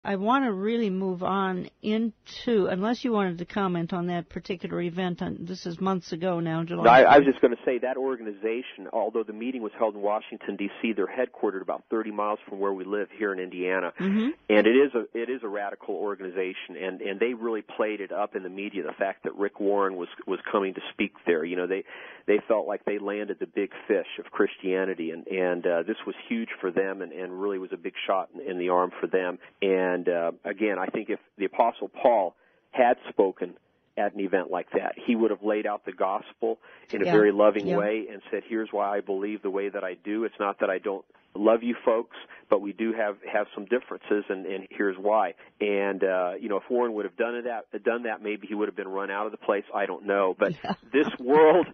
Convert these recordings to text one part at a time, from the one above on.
I want to really move on into, unless you wanted to comment on that particular event. This is months ago now, July. No, I was just going to say that organization, although the meeting was held in Washington, D.C., they're headquartered about 30 miles from where we live here in Indiana. Mm-hmm. And it is a radical organization, and they really played it up in the media, the fact that Rick Warren was coming to speak there. You know, they felt like they landed the big fish of Christianity, and this was huge for them and really was a big shot in the arm for them. And again, I think if the Apostle Paul had spoken at an event like that, he would have laid out the gospel in a very loving way and said, here's why I believe the way that I do. It's not that I don't love you folks, but we do have some differences, and here's why. And you know, if Warren would have done that, maybe he would have been run out of the place. I don't know, but this world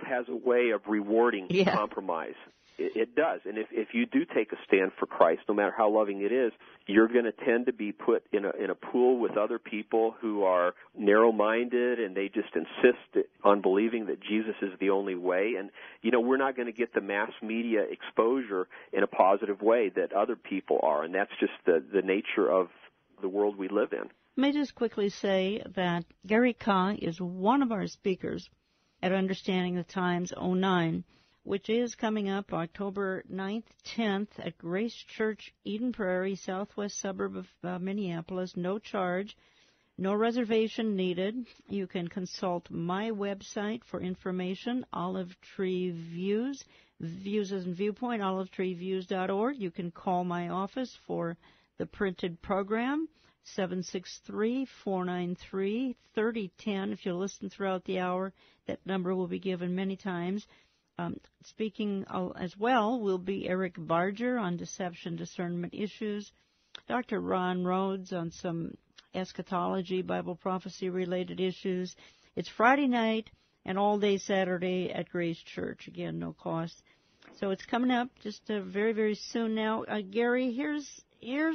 has a way of rewarding compromise. It does, and if you do take a stand for Christ, no matter how loving it is, you're going to tend to be put in a pool with other people who are narrow-minded, and they just insist on believing that Jesus is the only way. And you know, we're not going to get the mass media exposure in a positive way that other people are, and that's just the nature of the world we live in. Let me just quickly say that Gary Kah is one of our speakers at Understanding the Times 09. Which is coming up October 9th, 10th at Grace Church, Eden Prairie, southwest suburb of Minneapolis. No charge, no reservation needed. You can consult my website for information, Olive Tree Views, views as in viewpoint, olivetreeviews.org. You can call my office for the printed program, 763-493-3010. If you listen throughout the hour, that number will be given many times. Speaking as well will be Eric Barger on deception discernment issues, Dr. Ron Rhodes on some eschatology, Bible prophecy related issues. It's Friday night and all day Saturday at Grace Church. Again, no cost. So it's coming up just very, very soon now. Gary, here's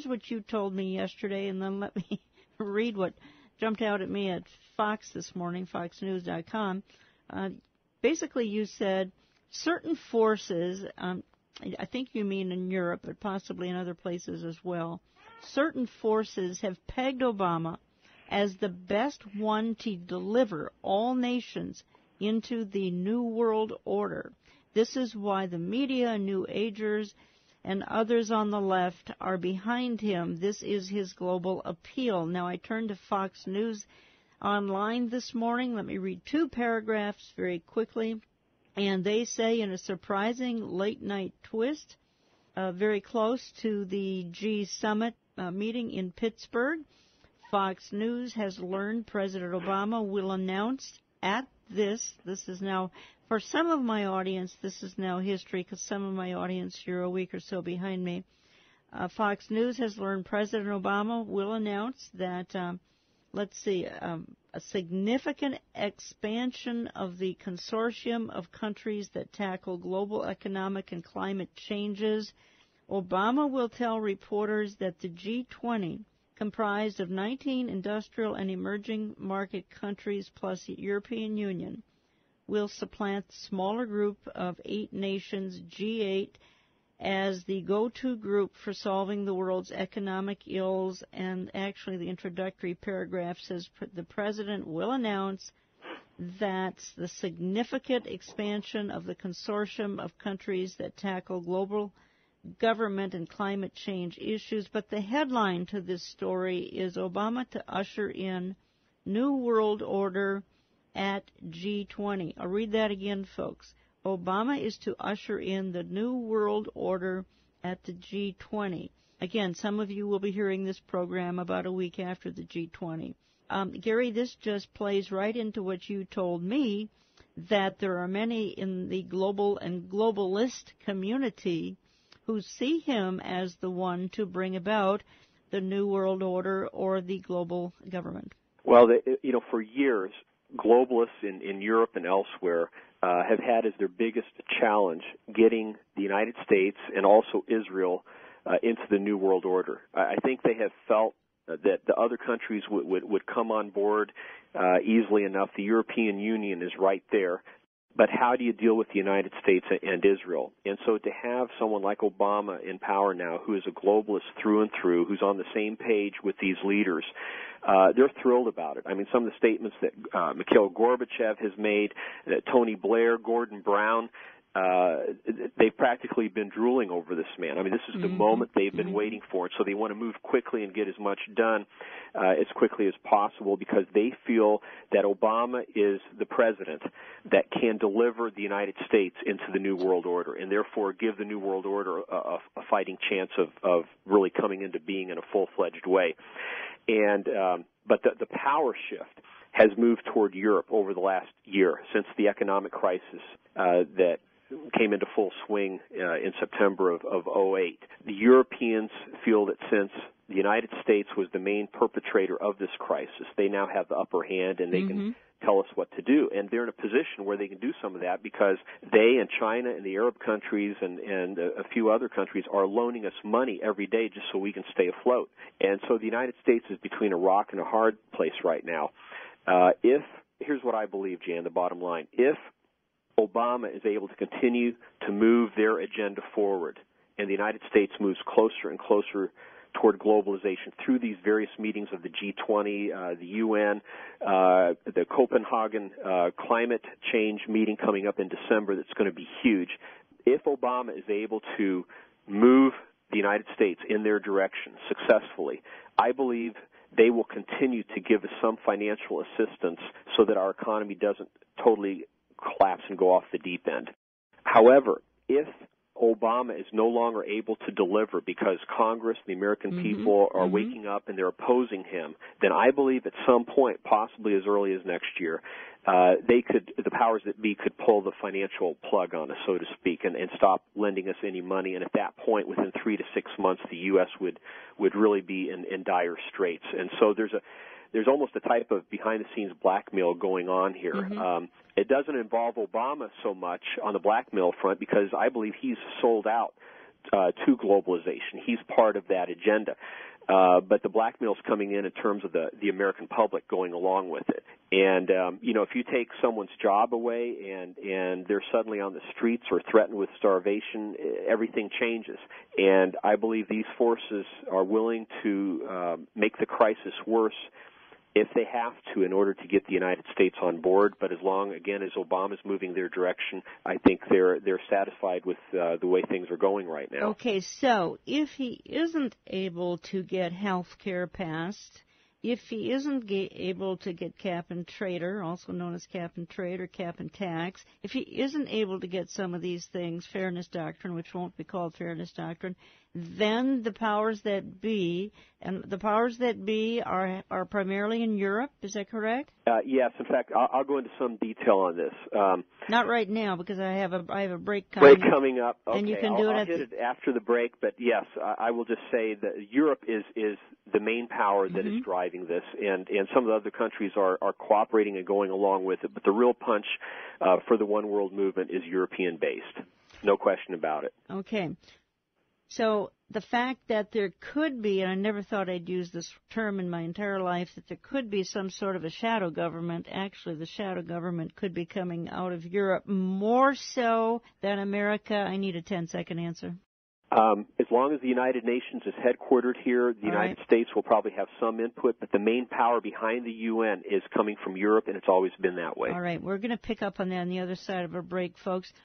what you told me yesterday, and then let me read what jumped out at me at Fox this morning, foxnews.com. Basically, you said certain forces, I think you mean in Europe, but possibly in other places as well, certain forces have pegged Obama as the best one to deliver all nations into the New World Order. This is why the media, New Agers, and others on the left are behind him. This is his global appeal. Now, I turned to Fox News online this morning. Let me read two paragraphs very quickly. And they say, in a surprising late-night twist, very close to the G Summit meeting in Pittsburgh, Fox News has learned President Obama will announce at this is now, for some of my audience, this is now history, because some of my audience, you're a week or so behind me. Fox News has learned President Obama will announce that, a significant expansion of the consortium of countries that tackle global economic and climate changes. Obama will tell reporters that the G20, comprised of 19 industrial and emerging market countries plus the European Union, will supplant the smaller group of 8 nations, G8, as the go-to group for solving the world's economic ills. And actually the introductory paragraph says the president will announce that the significant expansion of the consortium of countries that tackle global government and climate change issues. But the headline to this story is Obama to usher in New World Order at G20. I'll read that again, folks. Obama is to usher in the New World Order at the G20. Again, some of you will be hearing this program about a week after the G20. Gary, this just plays right into what you told me, that there are many in the global and globalist community who see him as the one to bring about the New World Order or the global government. Well, for years, globalists in Europe and elsewhere have had as their biggest challenge getting the United States and also Israel into the New World Order. I think they have felt that the other countries would come on board easily enough. The European Union is right there. but how do you deal with the United States and Israel? And so to have someone like Obama in power now, who is a globalist through and through, who's on the same page with these leaders, they're thrilled about it. I mean, some of the statements that Mikhail Gorbachev has made, Tony Blair, Gordon Brown, they've practically been drooling over this man. I mean, this is the moment they've been waiting for, and so they want to move quickly and get as much done as quickly as possible because they feel that Obama is the president that can deliver the United States into the New World Order and therefore give the New World Order a fighting chance of really coming into being in a full-fledged way. And but the power shift has moved toward Europe over the last year since the economic crisis that came into full swing in September of 2008. The Europeans feel that since the United States was the main perpetrator of this crisis, they now have the upper hand and they can tell us what to do. And they're in a position where they can do some of that because they and China and the Arab countries and a few other countries are loaning us money every day just so we can stay afloat. And so the United States is between a rock and a hard place right now. Here's what I believe, Jan, the bottom line. If Obama is able to continue to move their agenda forward and the United States moves closer and closer toward globalization through these various meetings of the G20, the UN, the Copenhagen climate change meeting coming up in December that's going to be huge. If Obama is able to move the United States in their direction successfully, I believe they will continue to give us some financial assistance so that our economy doesn't totally collapse and go off the deep end. However, if Obama is no longer able to deliver because Congress, the American people are waking up and they're opposing him, then I believe at some point, possibly as early as next year, the powers that be could pull the financial plug on us, so to speak, and stop lending us any money. And at that point, within 3 to 6 months, the U.S. would really be in dire straits. And so there's almost a type of behind-the-scenes blackmail going on here. It doesn't involve Obama so much on the blackmail front because I believe he's sold out to globalization. He's part of that agenda. But the blackmail's coming in terms of the American public going along with it. And, if you take someone's job away and they're suddenly on the streets or threatened with starvation, everything changes. And I believe these forces are willing to make the crisis worse if they have to in order to get the United States on board. But as long, again, as Obama's moving their direction, I think they're satisfied with the way things are going right now. Okay, so if he isn't able to get health care passed, if he isn't able to get cap and trade, also known as cap and trade or cap and tax, if he isn't able to get some of these things, fairness doctrine, which won't be called fairness doctrine, then the powers that be, and the powers that be are primarily in Europe, is that correct? Yes. In fact, I'll go into some detail on this. Not right now because I have a break coming up. Okay. And you can do I'll hit it after the break. But yes, I will just say that Europe is the main power that is driving this, and some of the other countries are cooperating and going along with it. But the real punch for the one world movement is European based. No question about it. Okay. So the fact that there could be, and I never thought I'd use this term in my entire life, that there could be some sort of a shadow government, actually the shadow government could be coming out of Europe more so than America. I need a 10-second answer. As long as the United Nations is headquartered here, the United States will probably have some input, but the main power behind the UN is coming from Europe, and it's always been that way. All right. We're going to pick up on that on the other side of our break, folks.